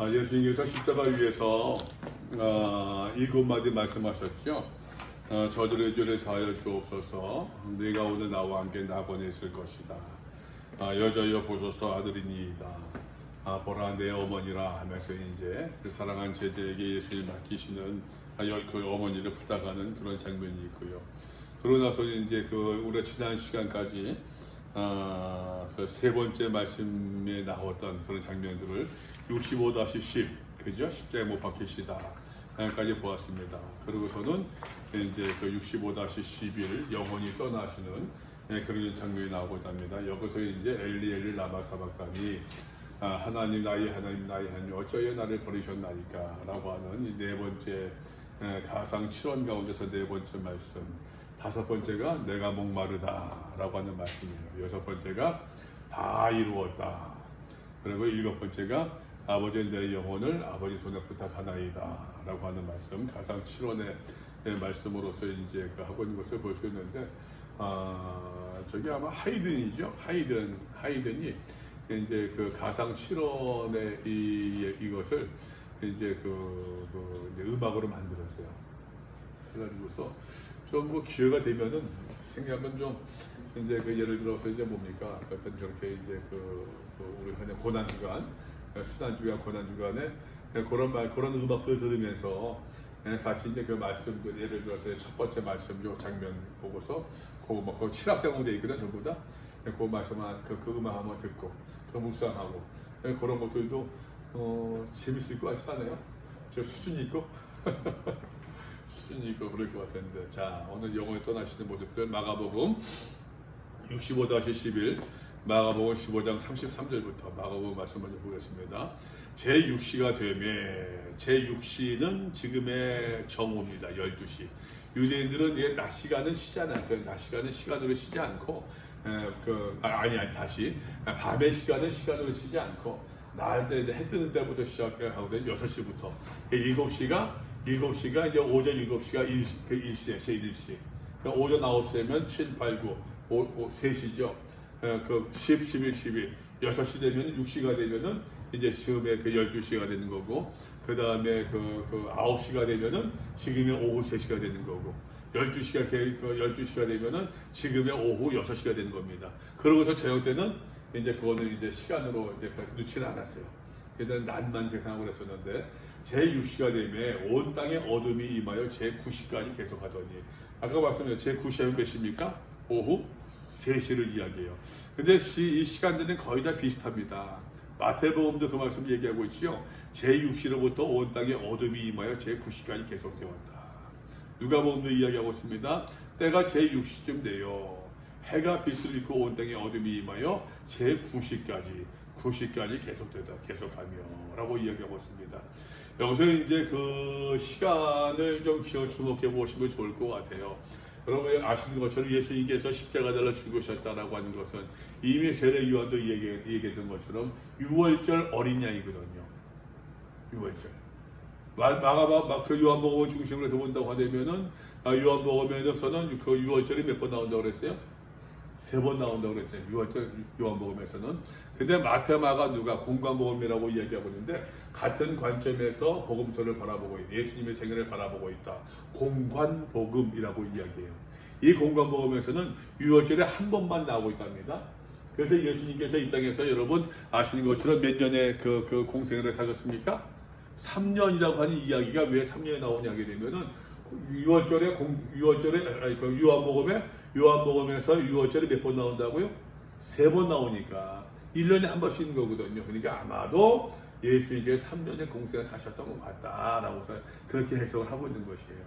예수님께서 십자가 위에서 7마디 말씀하셨죠. 저들의 죄를 사하여 주옵소서. 네가 오늘 나와 함께 나보냈을 것이다. 여자여 보소서 아들이니이다. 보라 내 어머니라 하면서 이제 그 사랑한 제자에게 예수님 맡기시는 그 어머니를 부탁하는 그런 장면이 있고요. 그러고 나서 이제 우리가 지난 시간까지 그 세 번째 말씀에 나왔던 그런 장면들을 65-10 그죠? 십자가에 못 박히시다 까지 보았습니다. 그러고서는 이제 그 65-11 영원히 떠나시는 그런 장면이 나오고자 합니다. 여기서 이제 엘리 엘리 라마 사박다니 하나님 나의 하나님 나의 하나님 어쩌여 나를 버리셨나이까 라고 하는 이 네 번째 가상 7원 가운데서 네 번째 말씀, 다섯 번째가 내가 목마르다 라고 하는 말씀이에요. 여섯 번째가 다 이루었다. 그리고 일곱 번째가 아버지 내 영혼을 아버지 손에 부탁하나이다 라고 하는 말씀, 가상 7원의 말씀으로서 이제 하고 있는 것을 볼 수 있는데, 저기 아마 하이든이죠. 하이든이 이제 그 가상 7원의 이것을 이제 이제 음악으로 만들었어요. 그래가지고서 좀 기회가 되면은 생각은 좀 이제 예를 들어서 이제 뭡니까? 어떤 저렇게 이제 우리 그냥 고난주간, 수난주간, 고난주간에 그런 음악들 들으면서 같이 이제 그 말씀들, 예를 들어서 첫 번째 말씀, 요 장면 보고서 그 실학생으로 돼 있거든, 전부 다. 그 말씀 그 음악 한번 듣고, 묵상하고, 그런 것들도 재밌을 것 같지 않아요? 저 수준이 있고, 수준이 있고 그럴 것 같은데. 자, 오늘 영혼에 떠나시는 모습들, 마가복음 65-11, 마가복음 15장 33절부터 마가복음 말씀 먼저 보겠습니다. 제6시가 되매, 제6시는 지금의 정오입니다. 12시. 유대인들은 낮 시간은 쉬지 않았어요. 낮 시간은 시간으로 쉬지 않고, 다시 밤의 시간은 시간으로 쉬지 않고, 해 뜨는 때부터 시작하거든요. 6시부터 7시가 이제 오전 7시가 일시예요. 제1시. 오전 9시면 7, 8, 9, 3시죠. 10, 11, 12, 6시 되면 6시가 되면은 이제 지금의 12시가 되는 거고, 그 다음에 9시가 되면은 지금의 오후 3시가 되는 거고, 12시가 되면은 지금의 오후 6시가 되는 겁니다. 그러고서 저녁 때는 이제 그거는 이제 시간으로 이제 넣지는 않았어요. 일단 낮만 계산하고 그랬었는데, 제6시가 되면 온 땅에 어둠이 임하여 제9시까지 계속하더니, 아까 말씀드린 제9시하면 몇 시입니까? 오후 3시를 이야기해요. 근데 이 시간들은 거의 다 비슷합니다. 마태복음도 그 말씀 얘기하고 있죠. 제6시로부터 온 땅에 어둠이 임하여 제9시까지 계속되었다. 누가복음도 이야기하고 있습니다. 때가 제6시쯤 돼요. 해가 빛을 잃고 온 땅에 어둠이 임하여 제9시까지 계속하며 라고 이야기하고 있습니다. 여기서 이제 그 시간을 좀 주목해 보시면 좋을 것 같아요. 여러분 아시는 것처럼 예수님께서 십자가 달라 죽으셨다라고 하는 것은 이미 세례 요한도 얘기했던 것처럼 6월절 어린 양이거든요. 6월절. 그 요한복음 중심으로 해서 본다고 하면은 요한복음에서는 그 6월절이 몇 번 나온다고 그랬어요? 3번 나온다고 그랬죠. 6월절 요한복음에서는. 근데 마태, 마가, 누가 공관복음이라고 이야기하고 있는데 같은 관점에서 복음서를 바라보고 있다. 예수님의 생애를 바라보고 있다. 공관복음이라고 이야기해요. 이 공관복음에서는 6월절에 한 번만 나오고 있답니다. 그래서 예수님께서 이 땅에서 여러분 아시는 것처럼 몇 년의 그 공생애를 사셨습니까? 3년이라고 하는 이야기가 왜 3년에 나오냐 하게 되면은 요한복음에서 6월절에 몇 번 나온다고요? 3번 나오니까 1년에 한 번씩 있는 거거든요. 그러니까 아마도 예수님께서 3년의 공생을 사셨던 것 같다라고 그렇게 해석을 하고 있는 것이에요.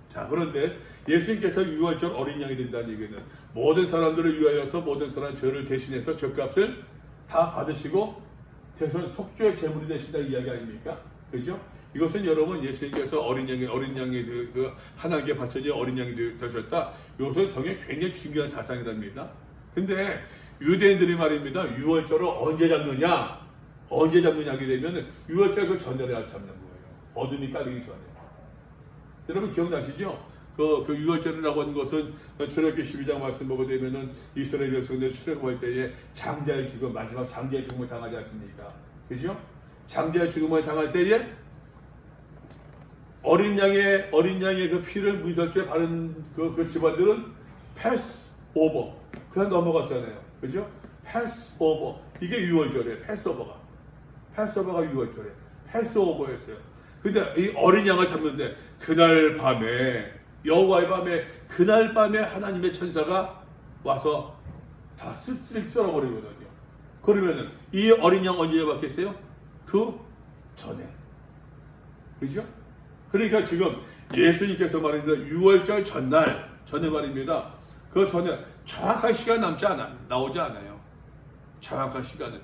자, 그런데 예수님께서 6월절 어린 양이 된다는 얘기는 모든 사람들을 위하여서 모든 사람 죄를 대신해서 죄값을 다 받으시고 속죄의 제물이 되신다 이야기 아닙니까? 그죠? 이것은 여러분 예수님께서 어린 양이 하나님께 바쳐진 어린 양이 되셨다. 이것은 성경에 굉장히 중요한 사상이랍니다. 근데 유대인들이 말입니다. 6월절을 언제 잡느냐 하게 되면 6월절 그 전날에 잡는 거예요. 어둠이 깔리기 전에. 여러분 기억나시죠? 그 6월절이라고 하는 것은 출애굽기 12장 말씀 보게 되면은 이스라엘 백성들 출애굽할 때에 장자의 죽음, 마지막 장자의 죽음을 당하지 않습니까? 그죠? 장자의 죽음을 당할 때에 어린 양의 그 피를 문설주에 바른 그 집안들은 패스 오버, 그냥 넘어갔잖아요. 그죠? 패스 오버. 이게 유월절이에요. 패스오버가 6월절에 패스오버였어요. 근데 이 어린 양을 잡는데 그날 밤에 여호와의 밤에 그날 밤에 하나님의 천사가 와서 다 쓱쓱 썰어버리거든요. 그러면은 이 어린 양 언제 잡았겠어요? 그 전에. 그죠? 그러니까 지금 예수님께서 말입니다. 6월절 전에 말입니다. 그 전에 정확한 시간 나오지 않아요. 정확한 시간은.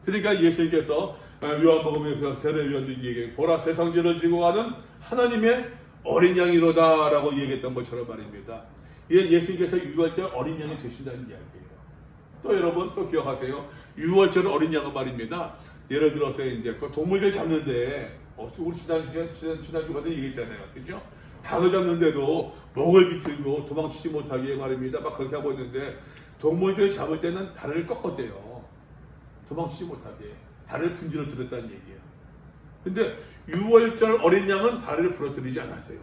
그러니까 예수님께서 요한복음에 세례 요한에게 보라 세상 죄를 지고 가는 하나님의 어린 양이로다 라고 얘기했던 것처럼 말입니다. 예수님께서 6월절 어린 양이 되신다는 이야기예요. 또 여러분 또 기억하세요. 6월절 어린 양은 말입니다. 예를 들어서 이제 그 동물들 잡는데 우리 지난주간에 얘기했잖아요. 그죠? 닭을 잡는데도 목을 비틀고 도망치지 못하게 말입니다. 막 그렇게 하고 있는데 동물들 잡을 때는 다리를 꺾었대요. 도망치지 못하게. 다리를 분질러뜨렸다는 얘기예요. 근데 6월절 어린 양은 다리를 부러뜨리지 않았어요.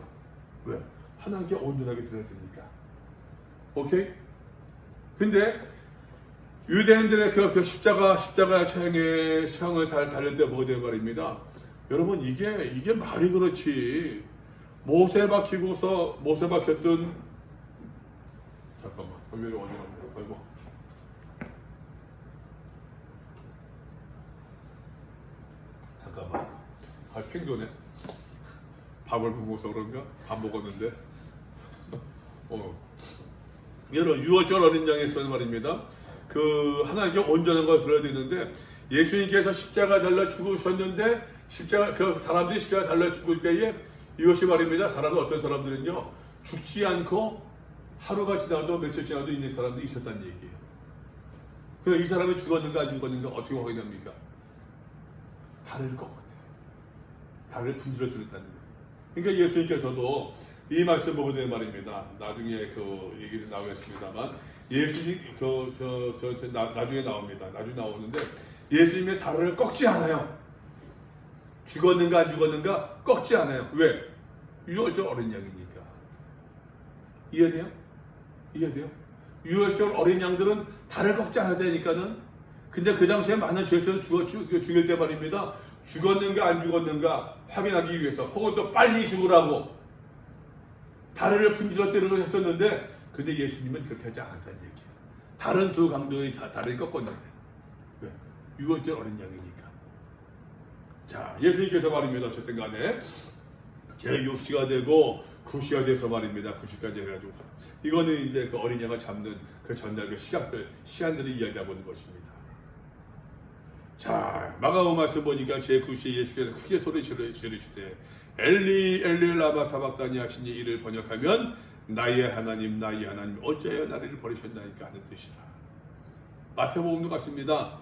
왜? 하나님께 온전하게 드려야 되니까. 오케이? 근데 유대인들의 그 십자가 처형을 달릴 때 뭐가 된 말입니다. 여러분 이게 말이 그렇지. 못에 박혔던 잠깐만 여기 어디 갑니다. 아이고. 잠깐만. 핑도네. 밥을 먹어서 그런가? 밥 먹었는데. 여러분 6월절 어린 양에서는 말입니다. 그 하나님께 온전한 걸 들어야 되는데 예수님께서 십자가 달려 죽으셨는데 사람들이 십자가 달려 죽을 때에 이것이 말입니다. 어떤 사람들은요 죽지 않고 하루가 지나도 며칠 지나도 있는 사람들이 있었다는 얘기예요. 그래서 이 사람이 죽었는가 안 죽었는가 어떻게 확인합니까? 다리를 꺾었대요. 다리를 분질러뜨렸다는 거예요. 그러니까 예수님께서도 이 말씀 보면 말입니다. 나중에 그 얘기를 나오겠습니다만 예수님 나중에 나옵니다. 나중에 나오는데 예수님의 다리를 꺾지 않아요. 죽었는가 안 죽었는가 꺾지 않아요. 왜? 6월절 어린 양이니까. 이해돼요? 6월절 어린 양들은 다리를 꺾지 않아야 되니까는. 근데 그 당시에 많은 죄수는 죽일 때 말입니다. 죽었는가 안 죽었는가 확인하기 위해서 혹은 또 빨리 죽으라고 다리를 분질러뜨리고 했었는데 근데 예수님은 그렇게 하지 않았다는 얘기예요. 다른 두 강도의 다리를 꺾었는데. 왜? 6월절 어린 양이니까. 자, 예수님께서 말입니다. 어쨌든 간에 제6시가 되고 9시가 돼서 말입니다. 9시까지 해가지고 이거는 이제 그 어린 양을 잡는 그 전날 그 시간들을 이야기하고 있는 것입니다. 자, 마가복음 말씀 보니까 제9시에 예수께서 크게 소리 지르시되 엘리 엘리 라마 사박다니 하시니 이를 번역하면 나의 하나님 어찌하여 나를 버리셨나이까 하는 뜻이라. 마태복음도 같습니다.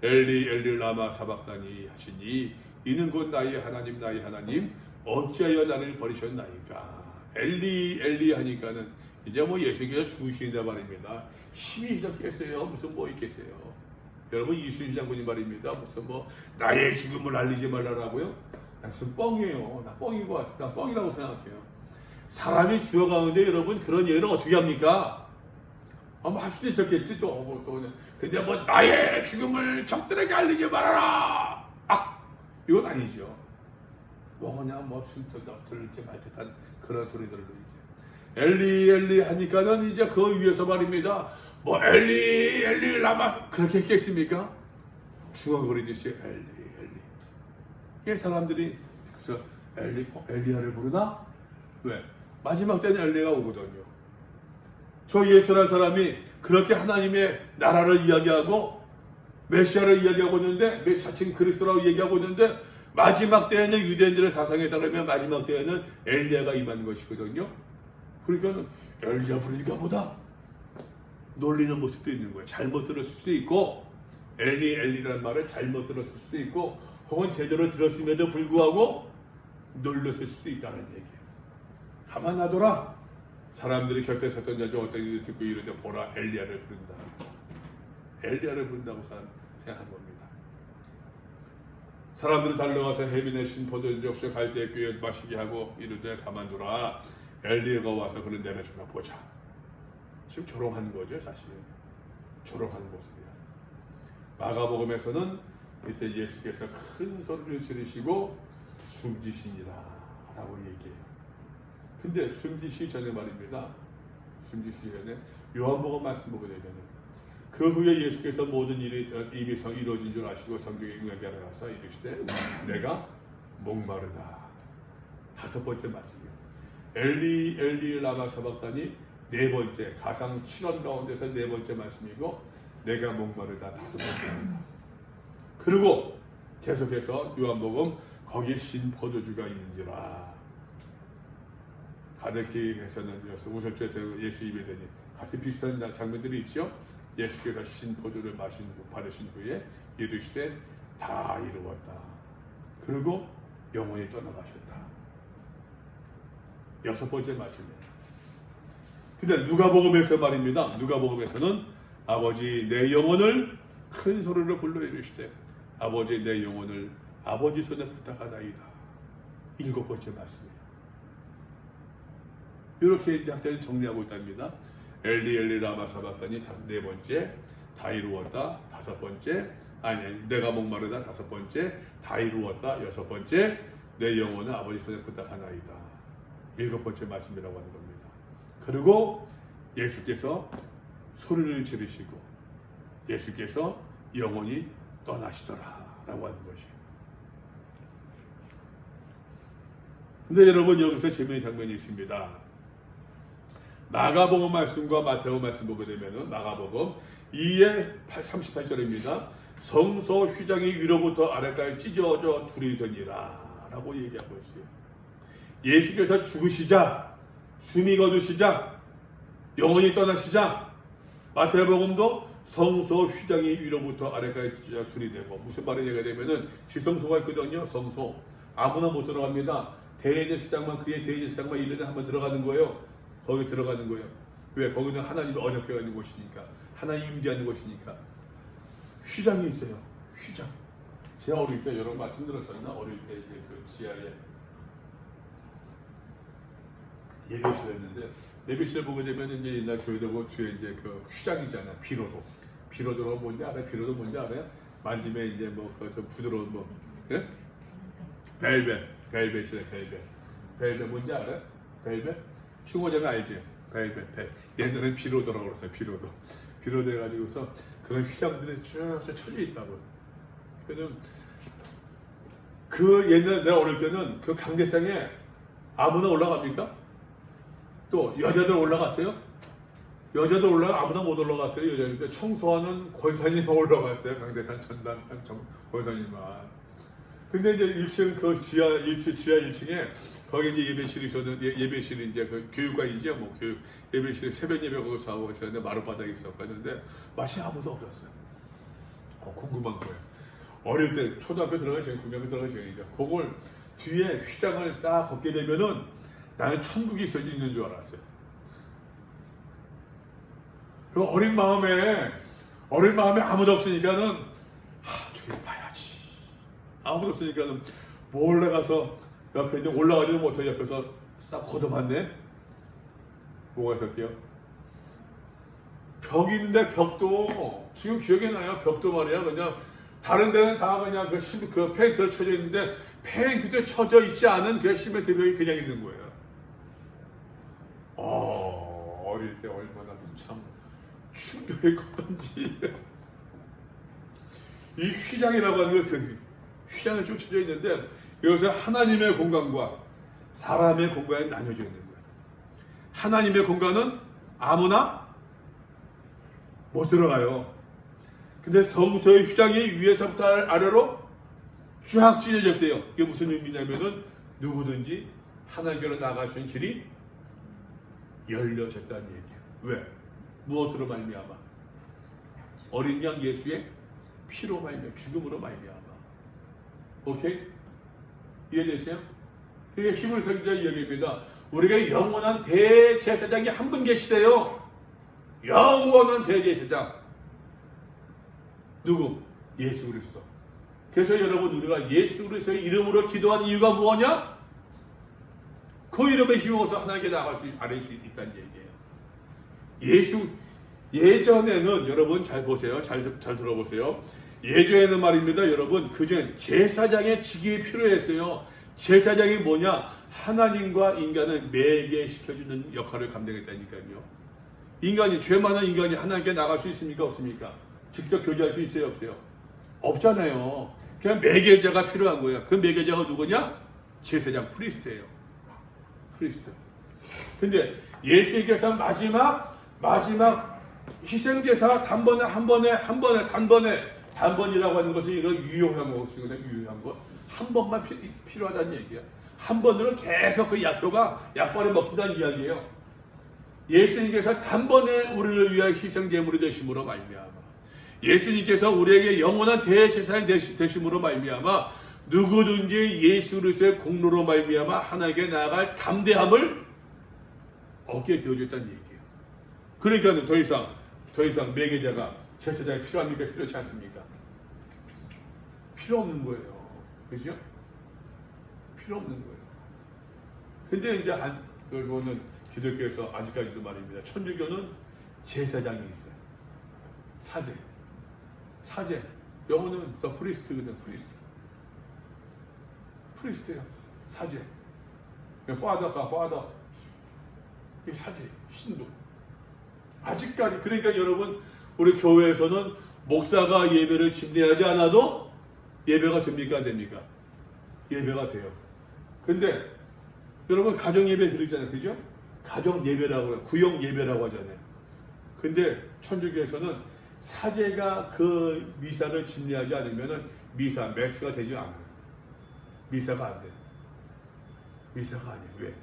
엘리 엘리 라마 사박다니 하시니 이는 곧 나의 하나님 어찌하여 나를 버리셨나이까. 엘리 하니까는 이제 예수님께서 죽으신다 말입니다. 힘이 있었겠어요? 무슨 있겠어요? 여러분 이수인 장군님 말입니다. 무슨 나의 죽음을 알리지 말라라고요? 무슨 뻥이에요. 나 뻥이라고 생각해요. 사람이 죽어가는데 여러분 그런 얘기를 어떻게 합니까? 할 수도 있었겠지 또. 근데 나의 죽음을 적들에게 알리지 말아라. 이건 아니죠. 그냥 들을지 말 듯한 그런 소리들로 이제 엘리 하니까는 이제 그 위에서 말입니다. 엘리 라마 그렇게 했겠습니까? 중얼거리듯이 엘리. 이 사람들이 그래서 엘리야를 부르나? 왜? 마지막 때는 엘리야가 오거든요. 저 예수라는 사람이 그렇게 하나님의 나라를 이야기하고 메시아를 이야기하고 있는데 자칭 그리스도라고 얘기하고 있는데 마지막 때에는 유대인들의 사상에 따르면 마지막 때에는 엘리야가 임하는 것이거든요. 그러니까 엘리야 부르니까 보다 놀리는 모습도 있는 거예요. 잘못 들었을 수도 있고 엘리라는 말을 잘못 들었을 수도 있고 혹은 제대로 들었음에도 불구하고 놀랐을 수도 있다는 얘기예요. 가만 놔둬라. 사람들이 곁에 섰던 자중 어떤 일을 듣고 이르되 보라 엘리야를 부른다. 엘리야를 부른다고 생각한 겁니다. 사람들이 달려가서 해변에 신 포도주 역시 갈대 꾀 마시게 하고 이르되 가만두라. 엘리야가 와서 그를 내려주나 보자. 지금 조롱하는 거죠, 사실. 조롱하는 모습이야. 마가복음에서는 이때 예수께서 큰 소리를 지르시고 숨지시니라 라고 얘기해요. 근데 숨지시 전에 말입니다. 숨지시 전에 요한복음 말씀 보게 되면 그 후에 예수께서 모든 일이 이미 이루어진 줄 아시고 성경에 응하게 하러 가서 이르시되 내가 목마르다. 5번째 말씀이에요. 엘리 엘리 라마 사박다니 4번째 가상 7원 가운데서 4번째 말씀이고 내가 목마르다 5번째입니다. 그리고 계속해서 요한복음 거기에 신 포도주가 있는지라 가데키에서는 오셨죠. 예수 입에 대니 같이 비슷한 장면들이 있죠. 예수께서 신 포도를 받으신 후에 이르시되 다 이루었다. 그리고 영원히 떠나가셨다. 6번째 말씀이에요. 근데 누가복음에서 말입니다. 누가복음에서는 아버지 내 영혼을 큰 소리로 불러 이르시되 아버지 내 영혼을 아버지 손에 부탁하나이다. 7번째 말씀이에요. 이렇게 약간 정리하고 있답니다. 엘리 엘리 라마 사박다니 4번째 다 이루었다. 5번째 아니 내가 목마르다. 5번째 다 이루었다. 6번째 내 영혼을 아버지 손에 부탁하나이다. 7번째 말씀이라고 하는 겁니다. 그리고 예수께서 소리를 지르시고 예수께서 영원히 떠나시더라 라고 하는 것이에요. 근데 여러분 여기서 재미있는 장면이 있습니다. 마가복음 말씀과 마태복음 말씀 보게 되면은 마가복음 2의 38절입니다. 성소 휘장이 위로부터 아래까지 찢어져 둘이 되니라 라고 얘기하고 있어요. 예수께서 죽으시자 숨이 거두시자 영원히 떠나시자 마태복음도 성소 휘장이 위로부터 아래까지 찢어져 둘이 되고 무슨 말이 되냐면은 지성소가 있거든요. 성소 아무나 못 들어갑니다. 대제사장만 그의 대제사장만 1년에 한번 들어가는 거예요. 거기 들어가는 거예요. 왜? 거기는 하나님이 언약궤가 있는 곳이니까 하나님 임재하는 곳이니까 휘장이 있어요. 휘장. 제가 어릴 때 여러 말씀 들었었나? 어릴 때 이제 그 지하에 예배실 했는데 예배실 보게 되면 이제 옛날 교회도 뒤에 이제 그 휘장이잖아요. 비로도가 뭔지 알아요? 비로도 뭔지 알아요? 만지면 이제 뭐 그 좀 부드러운 뭐 예? 벨벳이래 벨벳 뭔지 알아요? 벨벳? 충고자가 알죠? 벨벳. 옛날엔 비로도라고 그랬어요. 비로도 해가지고서 그런 휘장들이 쭉 쳐져 있다고. 그래서 그 옛날 내가 어릴 때는 그 강대상에 아무나 올라갑니까? 또 여자들 올라갔어요? 여자들 아무나 못 올라갔어요. 여자들 청소하는 권사님만 올라갔어요. 강대상 전담 권사님만. 근데 이제 1층 그 지하 1층에 거기 이제 예배실이 있었는데 예배실이 이제 그 교육관이죠. 뭐 교육 예배실에 새벽 예배 거기서 하고 있었는데 마룻바닥에 있었는데 마치 아무도 없었어요. 궁금한 거예요. 어릴 때 초등학교 들어가기 전에 중학교 들어가기 전이죠. 그걸 뒤에 휘장을 싹 걷게 되면은 나는 천국이 있는 줄 알았어요. 그 어린 마음에 아무도 없으니까는 저기 봐야지. 아무도 없으니까는 몰래 가서 옆에 이제 올라가지도 못해 옆에서 싹 걷어봤네. 뭐가 있었게요? 벽인데 벽도 지금 기억이 나요. 벽도 말이야 그냥 다른 데는 다 그냥 그 페인트로 쳐져 있는데 페인트도 쳐져 있지 않은 그 시멘트 벽이 그냥 있는 거예요. 어릴 때 얼마나 참 충격이 컸던지. 이 휘장이라고 하는 그 휘장이 쭉 쳐져 있는데 여기서 하나님의 공간과 사람의 공간이 나뉘어져 있는 거예요. 하나님의 공간은 아무나 못 들어가요. 근데 성소의 휘장이 위에서부터 아래로 쫙 찢어졌대요. 이게 무슨 의미냐면은 누구든지 하나님께로 나아갈 수 있는 길이 열려졌다는 얘기예요. 왜? 무엇으로 말미암아? 어린 양 예수의 피로 말미암아, 죽음으로 말미암아. 오케이? 이해되세요? 그게 히브리서 기자 이야기입니다. 우리가 영원한 대제사장이 한 분 계시대요. 영원한 대제사장. 누구? 예수 그리스도. 그래서 여러분 우리가 예수 그리스도의 이름으로 기도한 이유가 뭐냐? 그 이름에 힘입어서 하나님께 나아갈 수 있다는 얘기예요. 예전에는 여러분 잘 보세요. 잘 들어보세요. 예전에는 말입니다. 여러분 그전 제사장의 직이 필요했어요. 제사장이 뭐냐? 하나님과 인간을 매개시켜주는 역할을 감당했다니까요. 인간이 죄 많은 인간이 하나님께 나갈 수 있습니까? 없습니까? 직접 교제할 수 있어요? 없어요? 없잖아요. 그냥 매개자가 필요한 거예요. 그 매개자가 누구냐? 제사장 프리스트예요. 프리스트. 근데 예수님께서 마지막 희생제사 단번이라고 하는 것은 이런 유효한 것이거든요. 유효한 것. 한 번만 필요하다는 얘기야. 한 번으로 계속 그 약발을 먹힌다는 이야기예요. 예수님께서 단번에 우리를 위하여 희생제물이 되심으로 말미암아, 예수님께서 우리에게 영원한 대제사장이 되심으로 말미암아, 누구든지 예수 그리스도의 공로로 말미암아 하나님께 나아갈 담대함을 얻게 되어졌다는 얘기예요. 그러니까 더 이상 매개자가 제사장이 필요합니까? 필요치 않습니까? 필요 없는 거예요. 그죠? 필요 없는 거예요. 근데 이제 그거는 기독교에서 아직까지도 말입니다. 천주교는 제사장이 있어요. 사제. 영어는 더 프리스트거든. 프리스트예요. 사제. 파더. 이 사제, 신도. 아직까지. 그러니까 여러분 우리 교회에서는 목사가 예배를 집례하지 않아도 예배가 됩니까? 안 됩니까? 예배가 돼요. 근데 여러분 가정 예배 드리잖아요. 그죠? 가정 예배라고 해요. 구역 예배라고 하잖아요. 근데 천주교에서는 사제가 그 미사를 집례하지 않으면 메스가 되지 않아요. 미사가 안 돼요. 미사가 아니에요. 왜?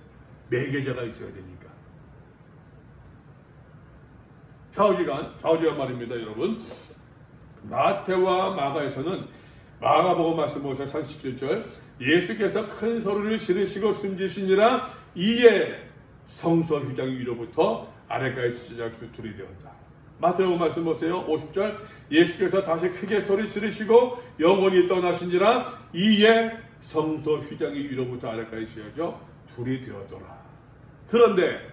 매개자가 있어야 되니까. 좌우지간 말입니다, 여러분. 마태와 마가에서는 마가복음 말씀 보세요. 37절. 예수께서 큰 소리를 지르시고 숨지시니라. 이에 성소 휘장 위로부터 아래까지 찢어져 둘이 되었다. 마태복음 말씀 보세요. 50절. 예수께서 다시 크게 소리 지르시고 영원히 떠나시니라. 이에 성소 휘장이 위로부터 아래까지 찢어져 둘이 되었더라. 그런데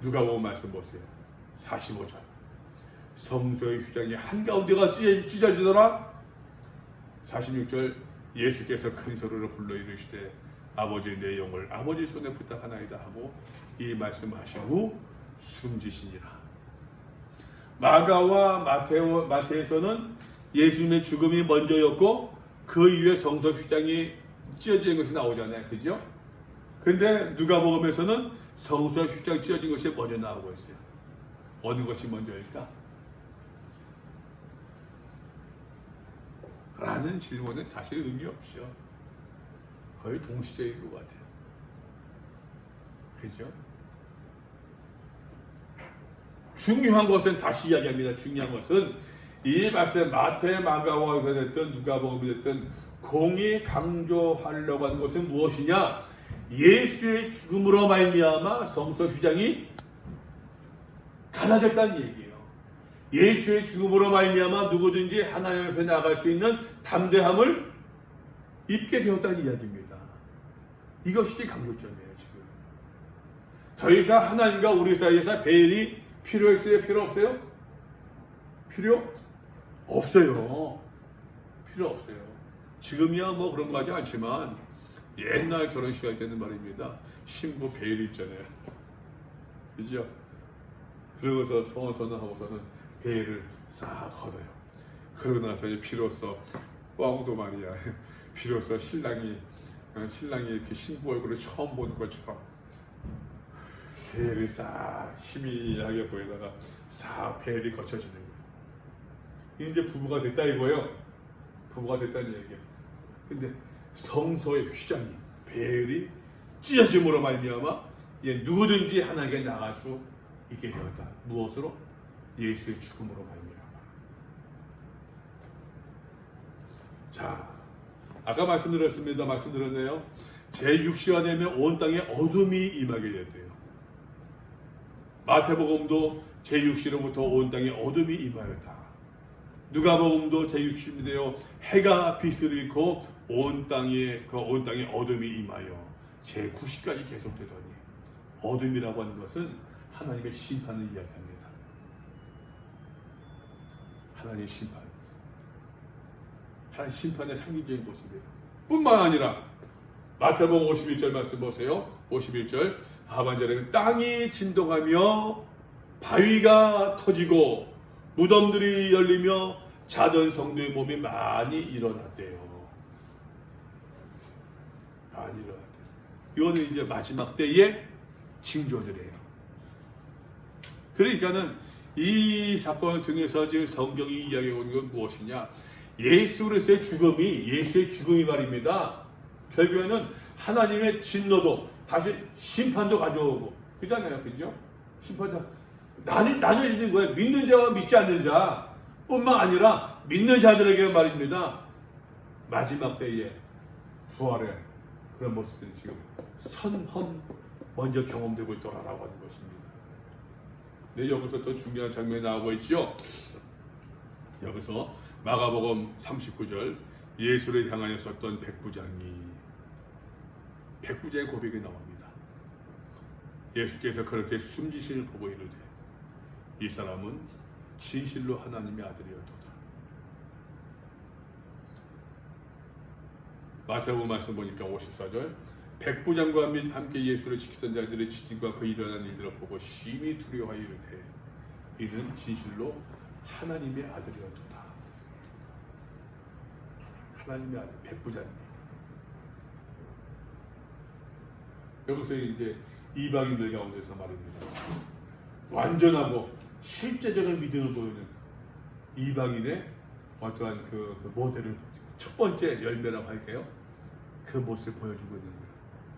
누가복음 말씀 보세요. 45절. 성소의 휘장이 한가운데가 찢어지더라. 46절. 예수께서 큰 소리로 불러 이르시되 아버지 내 영을 아버지 손에 부탁하나이다 하고 이 말씀하시고 숨지시니라. 마가와 마태에서는 예수님의 죽음이 먼저였고 그 이후에 성소 휘장이 찢어진 것이 나오잖아요. 그죠? 근데 누가복음에서는 성소 휘장 찢어진 것이 먼저 나오고 있어요. 어느 것이 먼저일까? 라는 질문은 사실 의미 없죠. 거의 동시적인 것 같아요. 그죠? 중요한 것은 다시 이야기합니다. 중요한 것은 이 말씀 마태, 마가와 됐든 누가복음이 됐든 공이 강조하려고 하는 것은 무엇이냐? 예수의 죽음으로 말미암아 성소 휘장이 갈라졌다는 얘기예요. 예수의 죽음으로 말미암아 누구든지 하나님 앞에 나아갈 수 있는 담대함을 입게 되었다는 이야기입니다. 이것이 강조점이에요. 지금 더 이상 하나님과 우리 사이에서 배일이 필요했어요? 필요 없어요? 필요 없어요. 필요 없어요. 지금이야 뭐 그런 거 하지 않지만 옛날 결혼식 할 때는 말입니다. 신부 배일이 있잖아요. 그죠? 그러고서 성원선을 하고서는 배일을 싹 걷어요. 그러고 나서 비로소 뻥도 말이야. 비로소 신랑이 이렇게 신부 얼굴을 처음 보는 것처럼 배일이 싹 희미하게 보이다가 싹 배일이 거쳐지는 거예요. 이제 부부가 됐다 이거예요. 부부가 됐다는 얘기예요. 근데 성소의 휘장이 배일이 찢어짐으로 말미암아 누구든지 하나님께 나갈 수 있게 되었다. 무엇으로? 예수의 죽음으로 말미암아. 자, 아까 말씀드렸네요. 제6시가 되면 온 땅에 어둠이 임하게 됐대요. 마태복음도 제6시로부터 온 땅에 어둠이 임하였다. 누가복음도 제60인데요. 해가 빛을 잃고 온 땅에 어둠이 임하여 제90까지 계속되더니 어둠이라고 하는 것은 하나님의 심판을 이야기합니다. 하나님의 심판. 하나님 심판의 상징적인 모습이에요. 뿐만 아니라 마태복음 51절 말씀 보세요. 51절 하반절에는 땅이 진동하며 바위가 터지고 무덤들이 열리며 자전 성도의 몸이 많이 일어났대요. 많이 일어났대요. 이거는 이제 마지막 때의 징조들이에요. 그러니까는 이 사건을 통해서 지금 성경이 이야기하고 있는 건 무엇이냐? 예수 그리스도의 죽음이 예수의 죽음이 말입니다. 결국에는 하나님의 진노도 다시 심판도 가져오고 그잖아요, 그죠? 심판도 나뉘어지는 거예요. 믿는 자와 믿지 않는 자 뿐만 아니라 믿는 자들에게 말입니다. 마지막 때에 부활의 그런 모습들이 지금 선험 먼저 경험되고 있더라라고 하는 것입니다. 네, 여기서 또 중요한 장면이 나오고 있죠. 여기서 마가복음 39절 예수를 향하여 썼던 백부장의 고백이 나옵니다. 예수께서 그렇게 숨지시를 보고 이르되 이 사람은 진실로 하나님의 아들이었도다. 마태복음 말씀 보니까 54절 백부장과 함께 예수를 지키던 자들의 지진과 그 일어난 일들을 보고 심히 두려워하여 이르되 이는 진실로 하나님의 아들이었도다. 하나님의 아들 백부장님. 여기서 이제 이방인들 가운데서 말입니다. 완전하고 실제적인 믿음을 보이는 이방인의 어떠한 그 모델을 첫 번째 열매라고 할까요? 그 모습을 보여주고 있는 거예요.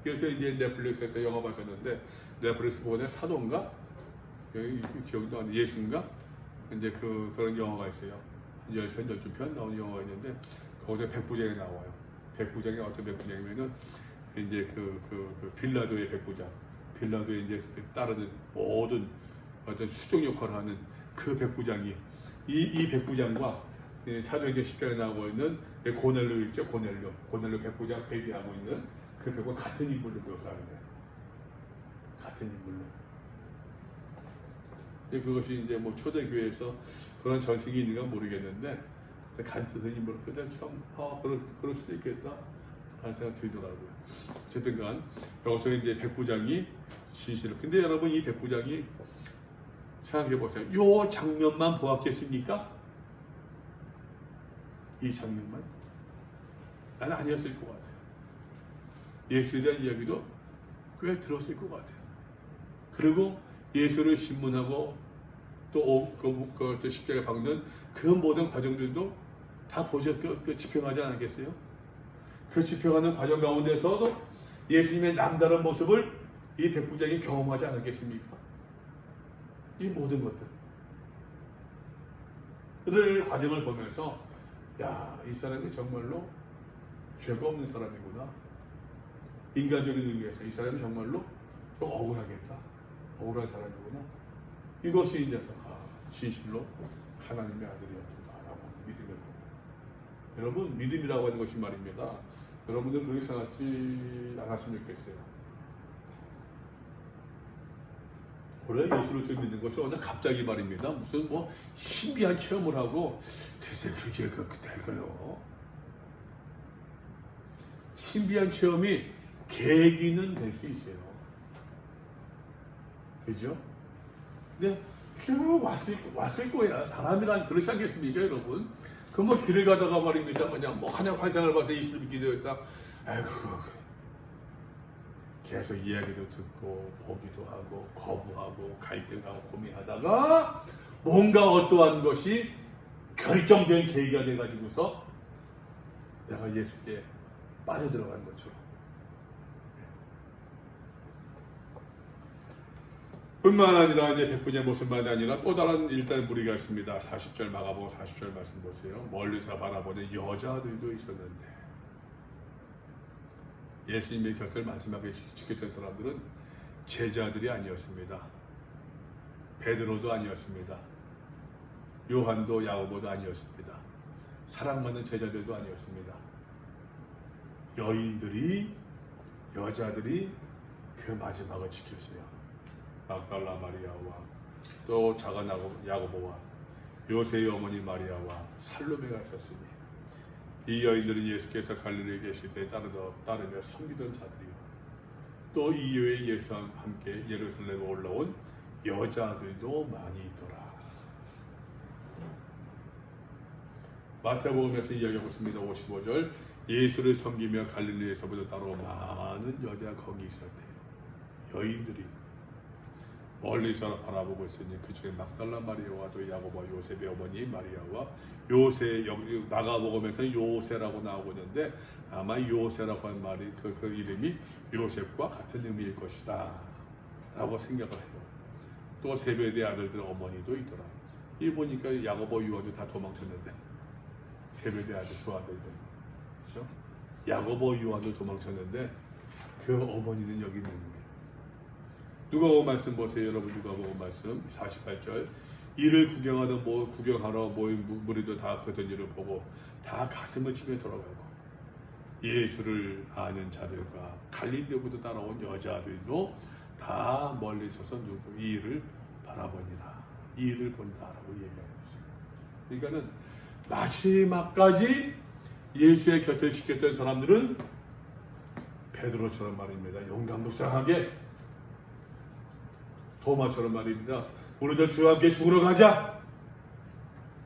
그래서 이제 넷플릭스에서 영화 봤었는데 넷플릭스 보는 사도인가? 여기 기억도 안 나. 예수인가? 이제 그런 영화가 있어요. 10편, 12편 나오는 영화가 있는데 거기서 백부장이 나와요. 백부장이 어떤 백부장이면은 이제 그 빌라도의 백부장, 빌라도의 이제 따르는 모든 어떤 수종 역할을 하는 그 백부장이 이 백부장과 사도행전 10편에 나오고 있는 고넬료 있죠. 고넬료 백부장 회비하고 있는 그 백부장 같은 인물로 묘사하는 거예요. 같은 인물로. 그것이 이제 뭐 초대교회에서 그런 전승이 있는가 모르겠는데 같은 인물 그때 참 그럴 수도 있겠다 하는 생각 들더라고요. 어쨌든 간 여기서 이제 백부장이 진실을. 근데 여러분 이 백부장이 생각해 보세요. 요 장면만 보았겠습니까? 이 장면만? 나는 아니었을 것 같아요. 예수에 대한 이야기도 꽤 들었을 것 같아요. 그리고 예수를 신문하고 또 십자가에 박는 그 모든 과정들도 다 집행하지 않았겠어요? 그 집행하는 과정 가운데서도 예수님의 남다른 모습을 이 백부장이 경험하지 않았겠습니까? 이 모든 것들 과정을 보면서 이 사람이 정말로 죄가 없는 사람이구나. 인간적인 의미에서 이 사람이 정말로 좀 억울하겠다. 억울한 사람이구나. 이것이 이제 진실로 하나님의 아들이었다라고 하는 믿음을 보고. 여러분 믿음이라고 하는 것이 말입니다. 여러분들 그렇게 생각하지 않았으면 좋겠어요. 그래 예수를 믿는 것이 그냥 갑자기 말입니다. 무슨 뭐 신비한 체험을 하고 글쎄 그게 될까요? 신비한 체험이 계기는 될 수 있어요. 그죠? 근데 쭉 왔을 거야. 사람이란 그렇지 않겠습니까, 여러분? 그 뭐 길을 가다가 말입니다. 그냥 뭐 한약 환상을 봐서 예수를 믿게 되었다. 계속 이야기도 듣고 보기도 하고 거부하고 갈등하고 고민하다가 뭔가 어떠한 것이 결정된 계기가 돼가지고서 내가 예수께 빠져들어간 것처럼. 뿐만 아니라 이제 백부장의 모습만이 아니라 또 다른 일단 무리가 있습니다. 40절 마가복음 40절 말씀 보세요. 멀리서 바라보는 여자들도 있었는데 예수님의 곁을 마지막에 지켰던 사람들은 제자들이 아니었습니다. 베드로도 아니었습니다. 요한도 야고보도 아니었습니다. 사랑받는 제자들도 아니었습니다. 여인들이, 여자들이 그 마지막을 지켰어요. 막달라 마리아와 또 작은 야고보와 요새의 어머니 마리아와 살로메가 있었으니 이 여인들은 예수께서 갈릴리에 계실 때 따르며 섬기던 자들이요, 또 이후에 예수와 함께 예루살렘에 올라온 여자들도 많이 있더라. 마태복음에서 이야기하고 있습니다. 55절, 예수를 섬기며 갈릴리에서부터 따로 많은 여자가 거기 있었대요. 여인들이 멀리서 바라보고 있으니 그 중에 막달라 마리아와 또 야고보와 요셉의 어머니 마리아와 요새, 여기 마가복음에서 요새라고 나오고 있는데 아마 요새라고 한 말이 그 이름이 요셉과 같은 의미일 것이다 라고 생각을 해요. 또 세베대 아들들 어머니도 있더라. 이 보니까 야고보 요한도 다 도망쳤는데 세베대 아들 두 아들들, 그렇죠? 야고보 요한도 도망쳤는데 그 어머니는 여기 있는 거예요. 누가복음 말씀 보세요, 여러분. 누가복음 말씀 48절, 이를 구경하러 모인 무리도 다 그던 일을 보고 다 가슴을 치며 돌아가고 예수를 아는 자들과 갈릴리로부터 따라온 여자들도 다 멀리 서서 이 일을 바라보니라, 이 일을 본다라고 얘기하고 있어요. 그러니까는 마지막까지 예수의 곁을 지켰던 사람들은 베드로처럼 말입니다. 용감무쌍하게, 도마처럼 말입니다. 우리도 주와 함께 죽으러 가자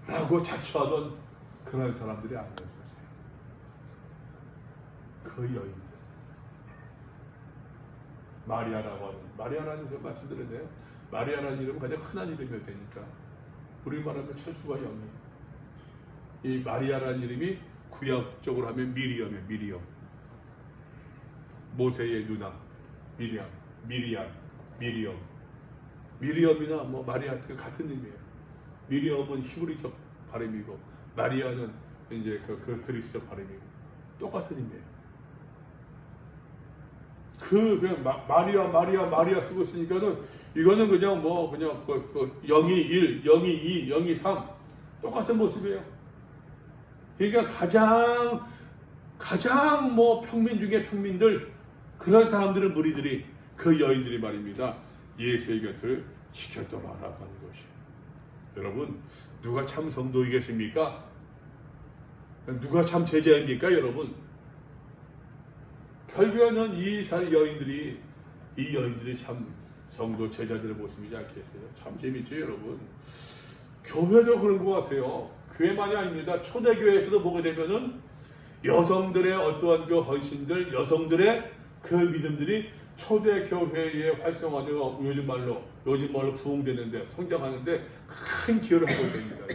라고 자처하던 그런 사람들이 아니었어요. 그 여인들, 마리아라고 하는, 마리아라는 그 말씀드렸네요. 마리아라는 이름은 가장 흔한 이름이 되니까 우리말하면 철수가 영이, 이 마리아라는 이름이 구약적으로 하면 미리엄이에요. 미리엄, 모세의 누나 미리엄, 미리엄이나 뭐 마리아 같은 의미예요. 미리엄은 히브리적 발음이고 마리아는 이제 그 그리스적 발음이고 똑같은 의미예요. 그냥 마리아 쓰고 있으니까는 이거는 그냥 그냥 0이 1, 0이 2, 0이 3 똑같은 모습이에요. 그러니까 가장 평민 중에 평민들, 그런 사람들은 무리들이, 그 여인들이 말입니다. 예수의 곁을 지켰더라라고 하는 것이에요. 여러분, 누가 참 성도이겠습니까? 누가 참 제자입니까, 여러분? 결국에는 이 여인들이 참 성도 제자들의 모습이지 않겠어요? 참 재밌죠, 여러분? 교회도 그런 것 같아요. 교회만이 아닙니다. 초대교회에서도 보게 되면은 여성들의 어떠한 그 헌신들, 여성들의 그 믿음들이 초대교회의 활성화되고 요즘 말로 부흥되는데, 성장하는데 큰 기여를 하고 있습니다.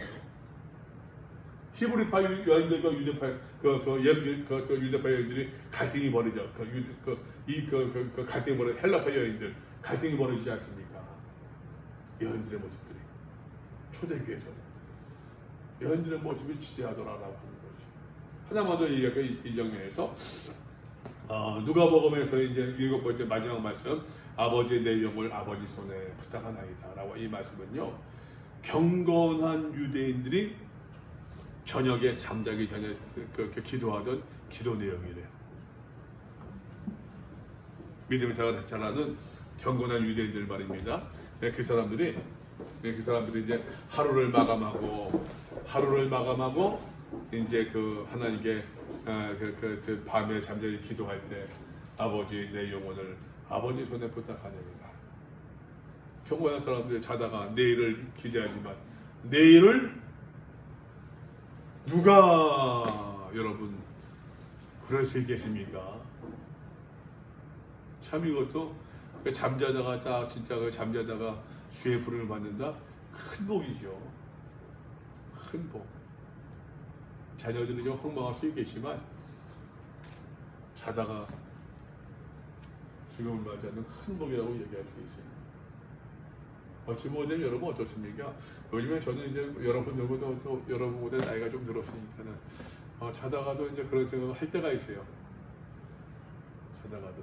히브리파 여인들과 유대파 유대파 여인들이 갈등이 벌어져. 갈등이 벌어, 헬라파 여인들 갈등이 벌어지지 않습니까? 여인들의 모습들이 초대교회에서는 여인들의 모습이 지대하더라라고 하는 거죠. 하나만 더 얘기할까요? 이 장면에서 누가복음에서 이제 7번째 마지막 말씀, 아버지의 내 영을 아버지 손에 부탁하나이다라고, 이 말씀은요, 경건한 유대인들이 저녁에 잠자기 전에 기도하던 기도 내용이래요. 믿음사가 잘하는 경건한 유대인들 말입니다. 그 사람들이 이제 하루를 마감하고 이제 그 하나님께 그 밤에 잠자리 기도할 때 아버지 내 영혼을 아버지 손에 부탁하렵니다. 경건한 사람들이 자다가 내일을 기대하지만 내일을 누가 여러분 그럴 수 있겠습니까? 참 이것도 잠자다가 주의 부름을 받는다, 큰 복이죠. 큰 복. 자녀들이 좀 황망할 수 있겠지만 자다가 죽음을 맞이하는 큰 복이라고 얘기할 수 있어요. 어찌 보면 여러분 어떻습니까? 요즘에 저는 이제 여러분보다 나이가 좀 들었으니까는 자다가도 이제 그런 생각을 할 때가 있어요. 자다가도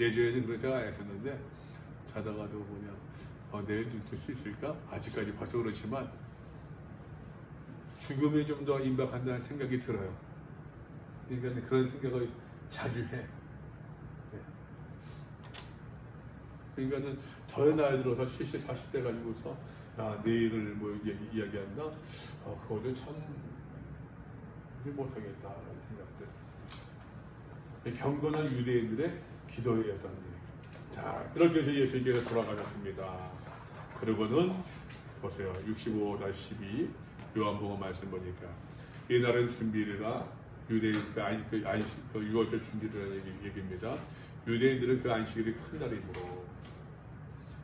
예전에는 그런 생각 안 했었는데 자다가도 그냥 내일 눈 뜰 수 있을까? 아직까지 벌써 그렇지만 죽음이 좀 더 임박한다는 생각이 들어요. 그러니까 그런 생각을 자주 해. 네. 그러니까는 더 나이 들어서 70, 80대 가지고서 내일을 뭐 이야기한다. 그것도 참 못하겠다라는 생각들. 경건한 유대인들의 기도였던 일. 자, 이렇게 해서 예수님께서 돌아가셨습니다. 그리고는 보세요. 65-12 요한복음 말씀 보니까 이날은 준비리라 유대인 그 유월절 준비를 얘기입니다. 유대인들은 그 안식일이 큰 날이므로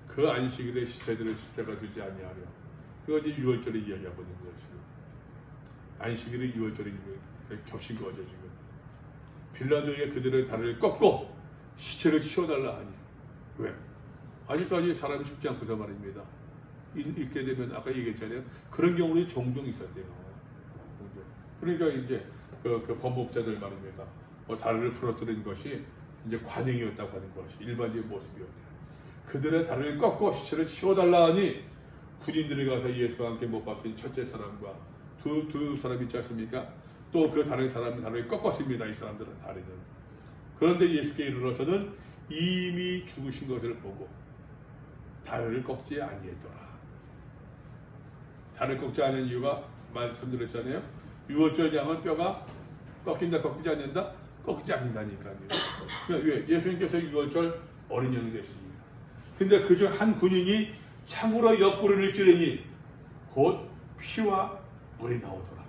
그 안식일에 시체들을 십자가 두지 아니하려. 그것이 유월절을 이야기하고 있는 거죠. 안식일이 유월절이 겹친 거죠 지금. 빌라도에게 그들의 다리를 꺾고 시체를 치워달라 하니 왜? 아직까지 사람이 죽지 않고서 말입니다. 있게 되면 아까 얘기했잖아요. 그런 경우는 종종 있었대요. 그러니까 이제 그 범법자들 말입니다. 다리를 부러뜨린 것이 이제 관행이었다고 하는 것이 일반적인 모습이었대요. 그들의 다리를 꺾고 시체를 치워달라 하니 군인들이 가서 예수와 함께 못 박힌 첫째 사람과 두 사람 있지 않습니까? 또 그 다른 사람이 다리를 꺾었습니다. 이 사람들은 다리는. 그런데 예수께 이르러서는 이미 죽으신 것을 보고 다리를 꺾지 아니했더라. 다리를 꺾지 않은 이유가 말씀드렸잖아요. 유월절 양은 뼈가 꺾인다 꺾이지 않는다? 꺾이지 않는다니까요. 왜? 예수님께서 유월절 어린 양이 되십니다. 근데 그중 한 군인이 창으로 옆구리를 찌르니 곧 피와 물이 나오더라.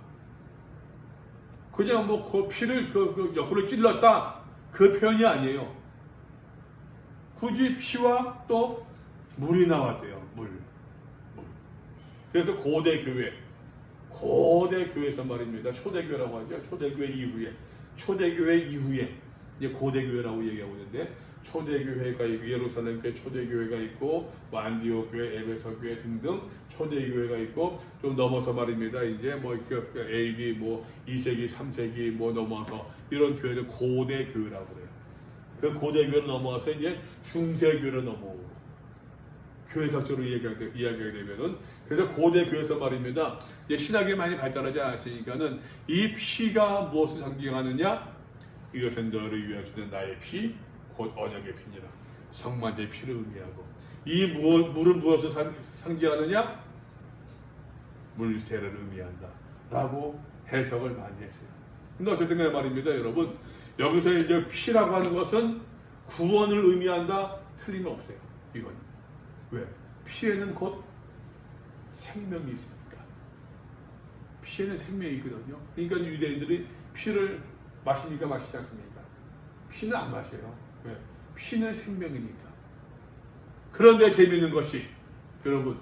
그냥 뭐 그 피를 그 옆구리를 찔렀다 그 표현이 아니에요. 굳이 피와 또 물이 나왔대요. 물. 그래서 고대 교회에서 말입니다. 초대교회라고 하죠. 초대교회 이후에 이제 고대교회라고 얘기하고 있는데 초대교회가 있고 예루살렘교회 초대교회가 있고 안디옥교회, 에베소교회 등등 초대교회가 있고 좀 넘어서 말입니다. 이제 뭐 AD 뭐 2세기, 3세기 뭐 넘어서 이런 교회를 고대교회라고 그래요. 그 고대교회를 넘어와서 이제 중세교회로 넘어오고 교회사적으로 이야기하게 되면은 그래서 고대교회에서 말입니다. 이제 신학이 많이 발달하지 않았으니까는 이 피가 무엇을 상징하느냐? 이것은 너를 위하여 주는 나의 피, 곧 언약의 피니라. 성만제의 피를 의미하고 이 물은 무엇을 상징하느냐? 물세를 의미한다. 라고 해석을 많이 했어요. 근데 어쨌든 간에 말입니다. 여러분 여기서 이제 피라고 하는 것은 구원을 의미한다? 틀림없어요. 이건 왜? 피에는 곧 생명이 있으니까. 피에는 생명이 있거든요. 그러니까 유대인들이 피를 마시니까 마시지 않습니까? 피는 안 마셔요. 왜? 피는 생명이니까. 그런데 재미있는 것이 여러분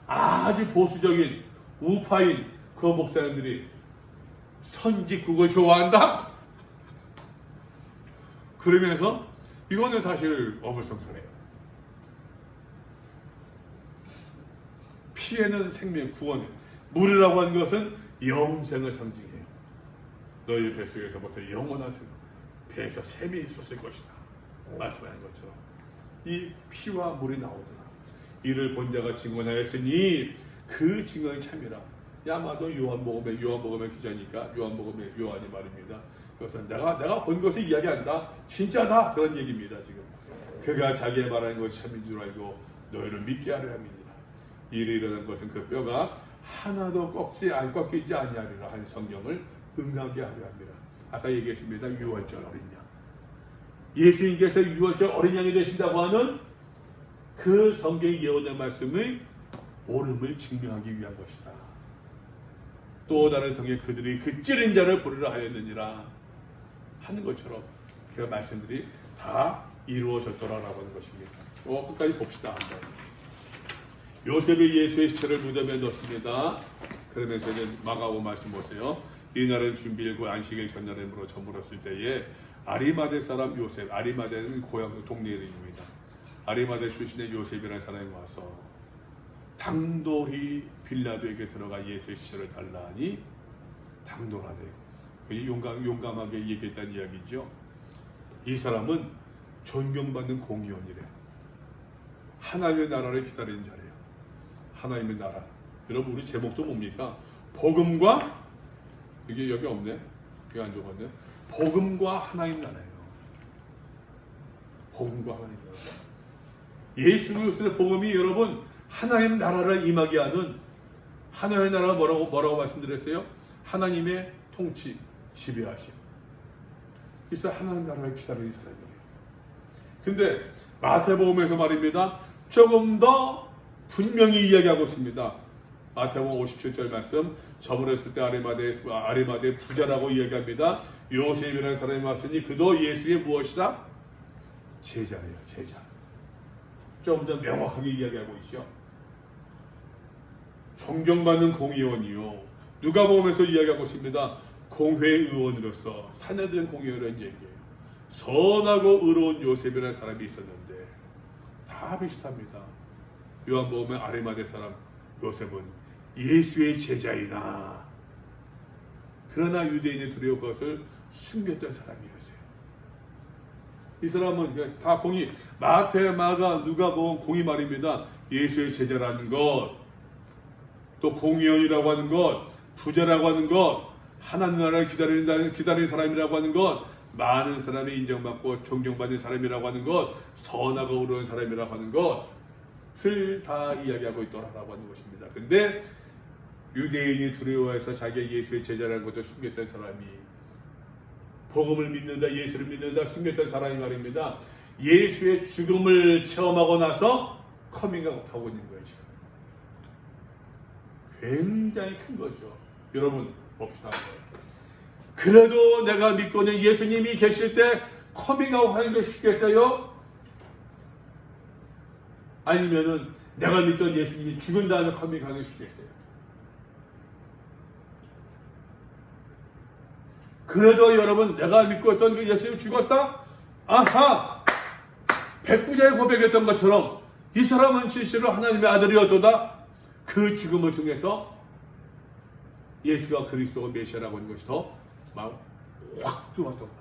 아주 보수적인 우파인 그 목사님들이 선지국을 좋아한다? 그러면서 이거는 사실 어불성설해요. 피에는 생명, 구원이에요. 물이라고 하는 것은 영생을 상징해요. 너희 뱃속에서부터 영원한 배에서 샘이 있었을 것이다. 말씀하는 것처럼 이 피와 물이 나오더라. 이를 본 자가 증언하였으니 그 증언이 참이라. 야마도 요한복음의 기자니까 요한복음의 요한이 말입니다. 그것은 내가 본 것을 이야기한다. 진짜다. 그런 얘기입니다. 지금 그가 자기의 말하는 것이 참인 줄 알고 너희를 믿게 하려 함이니라. 이를 일어난 것은 그 뼈가 하나도 꺾이지 아니하리라 한 성경을 응하게 하려 합니다. 아까 얘기했습니다. 유월절 어린 양. 예수님께서 유월절 어린 양이 되신다고 하는 그 성경의 예언의 말씀의 옳음을 증명하기 위한 것이다. 또 다른 성경 그들이 그 찌른 자를 보리라 하였느니라 하는 것처럼 그 말씀들이 다 이루어졌더라라고 하는 것입니다. 끝까지 봅시다. 요셉이 예수의 시체를 무덤에 넣습니다. 그러면서 이제 마가복음 말씀 보세요. 이날은 준비일과 안식일 전날에므로 저물었을 때에 아리마대 사람 요셉, 아리마대는 고향 동네 이름입니다. 아리마대 출신의 요셉이라는 사람이 와서 당돌히 빌라도에게 들어가 예수의 시체를 달라 하니 당돌하대요. 용감하게 얘기했다는 이야기죠. 이 사람은 존경받는 공의원이래요. 하나님의 나라를 기다리는 자래요. 하나님의 나라. 여러분 우리 제목도 뭡니까? 복음과 이게 여기 없네. 여기 안 적었네. 복음과 하나님 나라예요. 복음과 하나님 나라. 예수 그리스도의 복음이 여러분 하나님 나라를 임하게 하는 하나님의 나라가 뭐라고 말씀드렸어요? 하나님의 통치, 지배하심. 그래서 하나님 나라를 기다리는 사람이에요. 근데 마태복음에서 말입니다. 조금 더 분명히 이야기하고 있습니다. 마태복음 57절 말씀, 저물었을 때 아리마대의 부자라고 이야기합니다. 요셉이라는 사람이 왔으니 그도 예수의 무엇이다? 제자예요. 제자. 좀 더 명확하게 이야기하고 있죠. 존경받는 공의원이요. 누가복음에서 이야기하고 있습니다. 공회의원으로서 사내들은 공회의원 얘기예요. 선하고 의로운 요셉이라는 사람이 있었는데 다 비슷합니다. 요한복음의 아리마대 사람 요셉은 예수의 제자이나 그러나 유대인의 두려워 그것을 숨겼던 사람이었어요. 이 사람은 다 공의, 마태, 마가, 누가복음 공의 말입니다. 예수의 제자라는 것, 또 공의원이라고 하는 것, 부자라고 하는 것, 하나님 나라를 기다리는 사람이라고 하는 것, 많은 사람이 인정받고 존경받는 사람이라고 하는 것, 선하고 의로운 사람이라고 하는 것을 다 이야기하고 있더라라고 하는 것입니다. 근데 유대인이 두려워해서 자기가 예수의 제자라는 것을 숨겼던 사람이 복음을 믿는다, 예수를 믿는다 숨겼던 사람이 말입니다. 예수의 죽음을 체험하고 나서 커밍아웃하고 있는 거예요. 지금. 굉장히 큰 거죠. 여러분 봅시다. 그래도 내가 믿고는 예수님이 계실 때 커밍아웃 하는 게 쉽겠어요? 아니면은 내가 믿던 예수님이 죽은 다음에 커밍아웃하는 게 쉽겠어요? 그래도 여러분 내가 믿고 있던 그 예수님이 죽었다? 아하! 백부자의 고백했던 것처럼 이 사람은 실제로 하나님의 아들이었도다. 그 죽음을 통해서 예수가 그리스도가 메시아라고 하는 것이 더 막 확 들어왔던 거죠.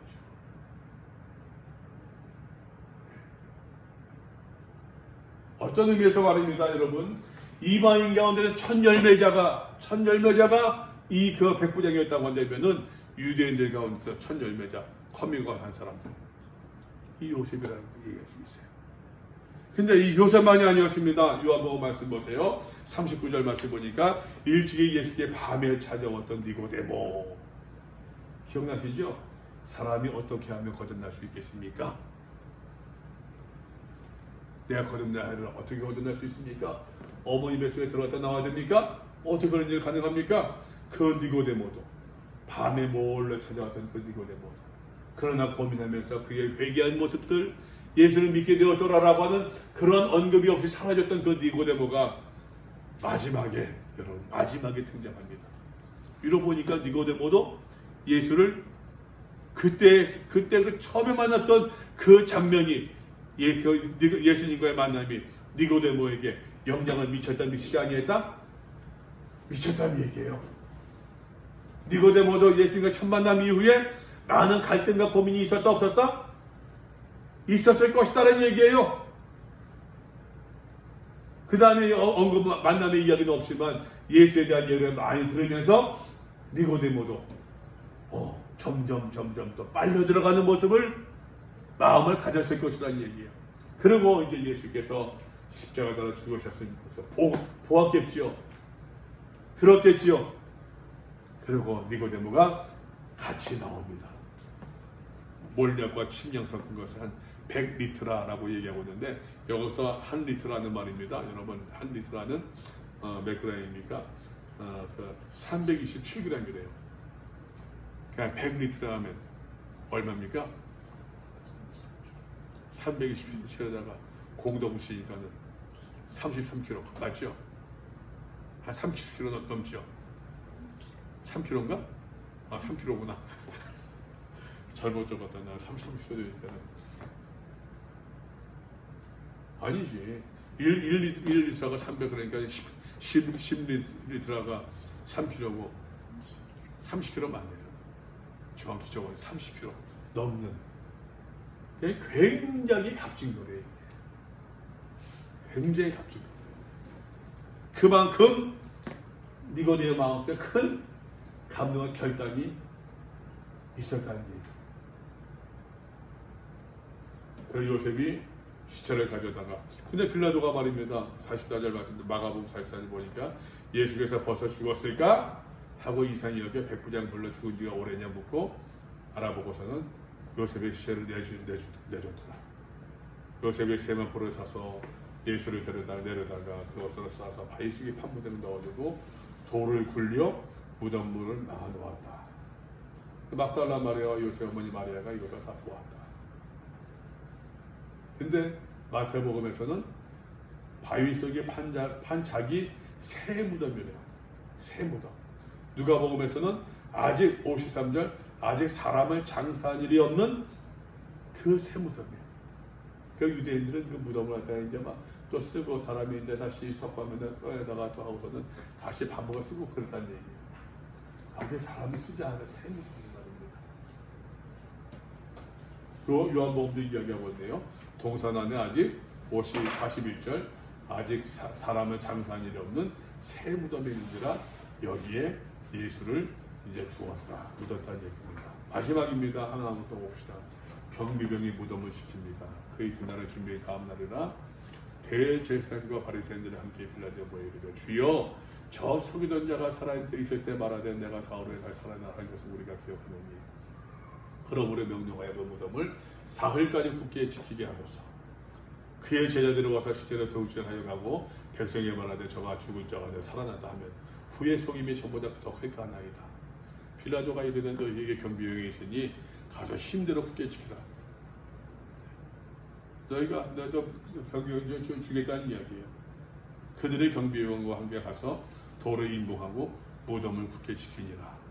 어떤 의미에서 말입니다, 여러분. 이방인 가운데서 첫 열매자가 이 그 백부장이었다고 한다면은 유대인들 가운데서 첫 열매자 커밍아웃 한 사람들 이 요셉이라는 얘기할 수 있어요. 근데 이 요셉만이 아니었습니다. 요한복음 말씀 보세요. 39절 말씀 보니까 일찍이 예수께 밤에 찾아왔던 니고데모. 기억나시죠? 사람이 어떻게 하면 거듭날 수 있겠습니까? 내가 거듭날 아이를 어떻게 거듭날 수 있습니까? 어머니 뱃속에 들어갔다 나와야 됩니까? 어떻게 그런 일이 가능합니까? 그 니고데모도 밤에 몰래 찾아왔던 그 니고데모도 그러나 고민하면서 그의 회개한 모습들 예수를 믿게 되었더라라고 하는 그런 언급이 없이 사라졌던 그 니고데모가 마지막에 등장합니다. 이러고 보니까 니고데모도 예수를 그때 그 처음에 만났던 그 장면이 예수님과의 만남이 니고데모에게 영향을 미치지 아니했다? 미쳤다는 얘기예요. 니고데모도 예수님과 첫 만남 이후에 많은 갈등과 고민이 있었다 없었다? 있었을 것이다라는 얘기예요. 그 다음에 언급 만남의 이야기는 없지만 예수에 대한 얘기를 많이 들으면서 니고데모도 점점 더 빨려 들어가는 마음을 가졌을 것이라는 얘기예요. 그리고 이제 예수께서 십자가 달아 죽으셨으면서 보았겠죠. 들었겠죠. 그리고 니고데모가 같이 나옵니다. 몰약과 침량 섞은 것을 한 100리트라라고 얘기하고 있는데 여기서 한 리트라는 말입니다. 여러분 한 리트라는 몇 g입니까? 327g이래요. 그냥 100리트라 하면 얼마입니까? 327에다가 공도 붙이니까는 33kg 맞죠? 한 30kg 넘죠? 3kg인가? 3kg구나. 잘못 적었다. 나 33kg 되니까. 아니지. 1리터가 300 그러니까 10리터가 3kg고 30kg 맞네요. 정확히 적어요. 30kg 넘는. 굉장히 값진 거래요. 굉장히 값진 거래요. 그만큼 니고데의 마음속에 큰 감동과 결단이 있었다는 얘기. 그래서 요셉이 시체를 가져다가, 근데 빌라도가 말입니다. 44절 말씀, 마가복음 44절 보니까 예수께서 벌써 죽었을까? 하고 이상히 여겨 백부장 불러 죽은 지가 오래냐 묻고 알아보고서는 요셉의 시체를 내줬더라. 요셉의 세마포를 사서 예수를 내려다가 그것으로 싸서 바위속에 판무대에 넣어주고 돌을 굴려 무덤물을 낳아놓았다. 막달라 마리아와 요셉 어머니 마리아가 이것을 다 보았다. 근데 마태복음에서는 바위 속에 판 자기 새 무덤이래요. 새 무덤. 누가복음에서는 아직 53절 아직 사람을 장사한 일이 없는 그 새 무덤이에요. 그 유대인들은 그 무덤을 갖다가 이제 막 또 쓰고 사람이 이제 다시 석가면에 꺼내다가 또 하고서는 다시 반복을 쓰고 그랬다는 얘기예요. 아직 사람이 쓰지 않은 새 무덤이 말입니다. 또 요한복음도 이야기하고 있네요. 동산 안에 아직 41절 아직 사람을 장사한 일이 없는 새 무덤이 있는지라 여기에 예수를 이제 두었다. 묻었다는 얘기입니다. 마지막입니다. 하나만 더 봅시다. 경비병이 무덤을 지킵니다. 그 이튿날을 준비해 다음 날이라 대제사장과 바리새인들이 함께 빌라도에 모여 이르되 주여 저 속이던 자가 살아있을 때 말하되 내가 사흘에 살아나라 한 것을 우리가 기억하노니 그러므로 명령하여 그 무덤을 사흘까지 굳게 지키게 하소서. 그의 제자들이 와서 시체를 도우시하여 가고 백성에 말하되 저가 죽은 자가 살아났다 하면 후에 속임이 전보다 더 클까 하나이다. 빌라도가 이르되 너희에게 경비병이 있으니 가서 힘대로 굳게 지키라. 너희가 너도 경비병 주겠다는 이야기예요. 그들의 경비병과 함께 가서 돌을 인봉하고 무덤을 굳게 지키니라.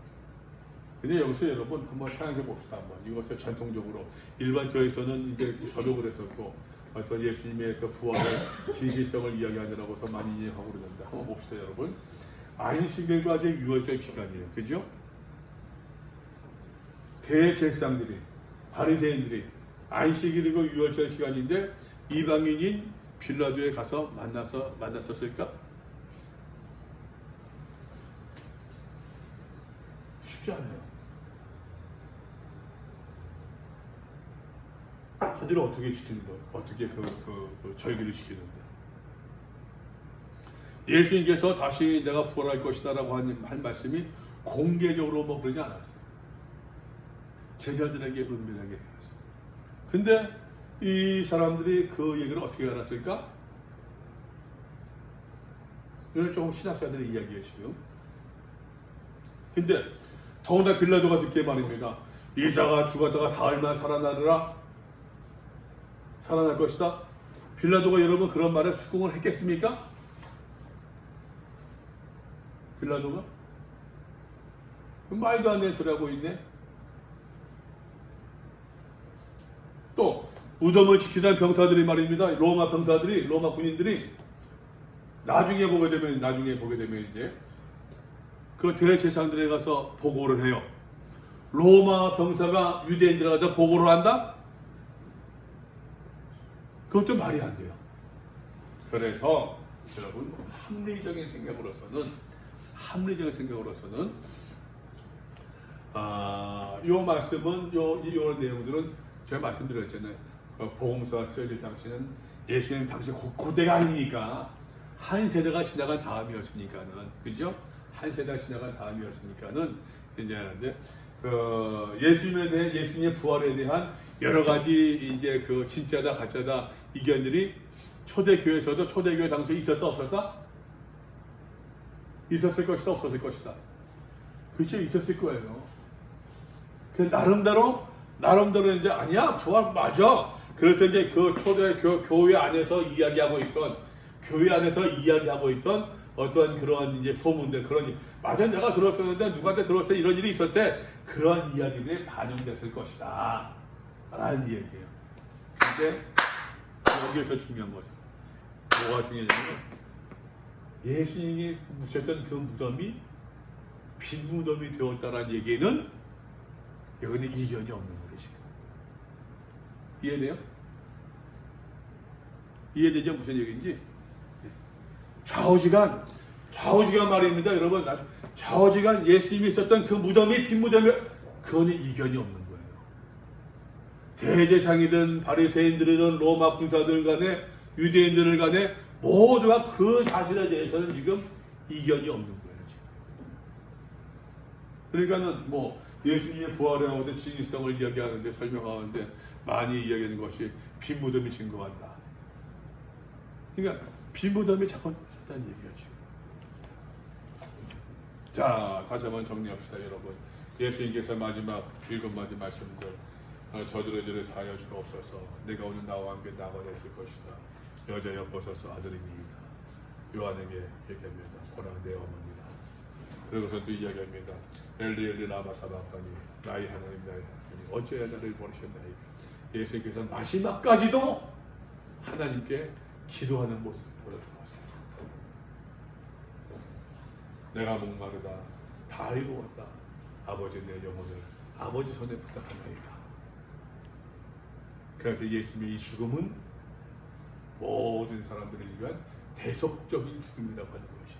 근데 여기서 여러분 한번 생각해 봅시다. 한번 이것을 전통적으로 일반 교회에서는 이제 저도 그랬었고 어떤 예수님의 그 부활의 진실성을 이야기하느라고서 많이 이해하고 그러는데 한번 봅시다 여러분. 안식일과 이제 유월절 기간이에요. 그죠? 대제사장들이 바리새인들이 안식일이고 유월절 기간인데 이방인인 빌라도에 가서 만났었을까? 쉽지 않아요. 그들을 어떻게 지키는 거예요? 어떻게 그 절기를 지키는데? 예수님께서 다시 내가 부활할 것이다라고 한 말씀이 공개적으로 뭐 그러지 않았어요. 제자들에게 은밀하게 했어요. 근데 이 사람들이 그 얘기를 어떻게 알았을까? 이걸 조금 신학자들의 이야기예요 지금. 근데 더군다나 빌라도가 듣기에 말입니다. 이자가 죽었다가 사흘만 살아날 것이다. 빌라도가 여러분 그런 말에 수긍을 했겠습니까? 빌라도가? 말도 안 되는 소리 하고 있네. 또 무덤을 지키던 병사들이 말입니다. 로마 병사들이, 로마 군인들이 나중에 보게 되면 이제 그 대제사장들에 가서 보고를 해요. 로마 병사가 유대인들에 가서 보고를 한다? 그것도 말이 안 돼요. 그래서 여러분 합리적인 생각으로서는 요 말씀은 요 내용들은 제가 말씀드렸잖아요. 복음서가 쓰여질 당시는 예수님 당시 고대가 아니니까 한 세대가 지나간 다음이었으니까는, 그죠? 한 세대가 지나간 다음이었으니까는 이제 예수님에 대해 예수님의 부활에 대한 여러 가지 이제 그 진짜다 가짜다 이견들이 초대교회에서도 초대교회 당시에 있었다 없었다? 있었을 것이다 없었을 것이다. 그렇죠? 있었을 거예요. 그 나름대로 이제 아니야 부활 맞아. 그래서 이제 그 초대 교회 안에서 이야기하고 있던 어떤 그런 이제 소문들 그런 맞아 내가 들었었는데 누구한테 들었어 이런 일이 있었대 그런 이야기들이 반영됐을 것이다 라는 얘기예요. 근데 여기에서 중요한 것은 뭐가 중요하냐면 예수님이 묻혔던 그 무덤이 빈 무덤이 되었다라는 얘기는 여기는 이견이 없는 것이죠. 이해돼요? 이해되죠? 무슨 얘기인지? 좌우지간 좌우지간 말입니다. 여러분, 좌우지간 예수님이 있었던 그 무덤이 빈 무덤이 그거는 이견이 없는 거예요. 대제사장이든 바리새인들이든 로마 군사들 간에 유대인들 간에 모두가 그 사실에 대해서는 지금 이견이 없는 거예요. 지금. 그러니까는 뭐 예수님의 부활에 나오는데 진실성을 이야기하는데 설명하는데 많이 이야기하는 것이 빈 무덤이 증거한다. 그러니까 빈 무덤이 자꾸 있었다는 얘기죠. 자, 다시 한번 정리합시다, 여러분. 예수님께서 마지막 일곱 마디 말씀들, 저들의 죄를 사하여 주옵소서. 내가 오늘 나와 함께 나아가냈을 것이다. 여자 엿벗어서 아들입니다. 요한에게 얘기합니다. 보라 내 어머니라. 그러고서 또 이야기합니다. 엘리 엘리 라마 사박하니 나의 하나님 나의 하나님 어찌하여 나를 버리셨나이까. 예수님께서 마지막까지도 하나님께 기도하는 모습을 보여주었어요. 내가 목마르다 다 이루었다. 아버지 내 영혼을 아버지 손에 부탁하나이다. 그래서 예수님의 이 죽음은 모든 사람들을 위한 대속적인 죽음이라고 하는 것이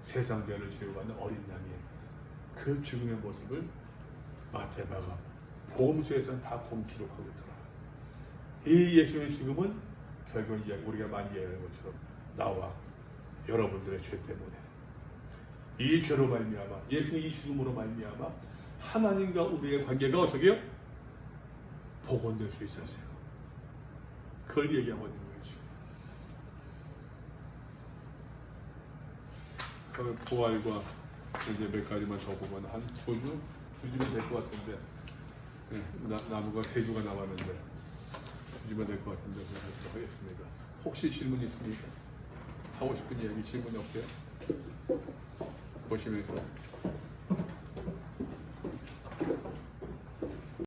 세상 죄를 지고 가는 어린 양의 그 죽음의 모습을 마태마가 복음서에서는 다 기록하고 있더라. 이 예수님의 죽음은 결국 우리가 많이 이야기하는 것처럼 나와 여러분들의 죄 때문에 이 죄로 말미암아 예수님의 이 죽음으로 말미암아 하나님과 우리의 관계가 어떻게 해요? 복원될 수 있었어요. 그걸 얘기하고 있는 거죠. 그 부활과 이제 몇 가지만 더 보면 한 두 주면 될 것 같은데 나무가 3주가 남았는데 2주면 될 것 같은데 그렇게 하겠습니다. 혹시 질문 있습니까? 하고 싶은 이야기 질문 없어요? 보시면서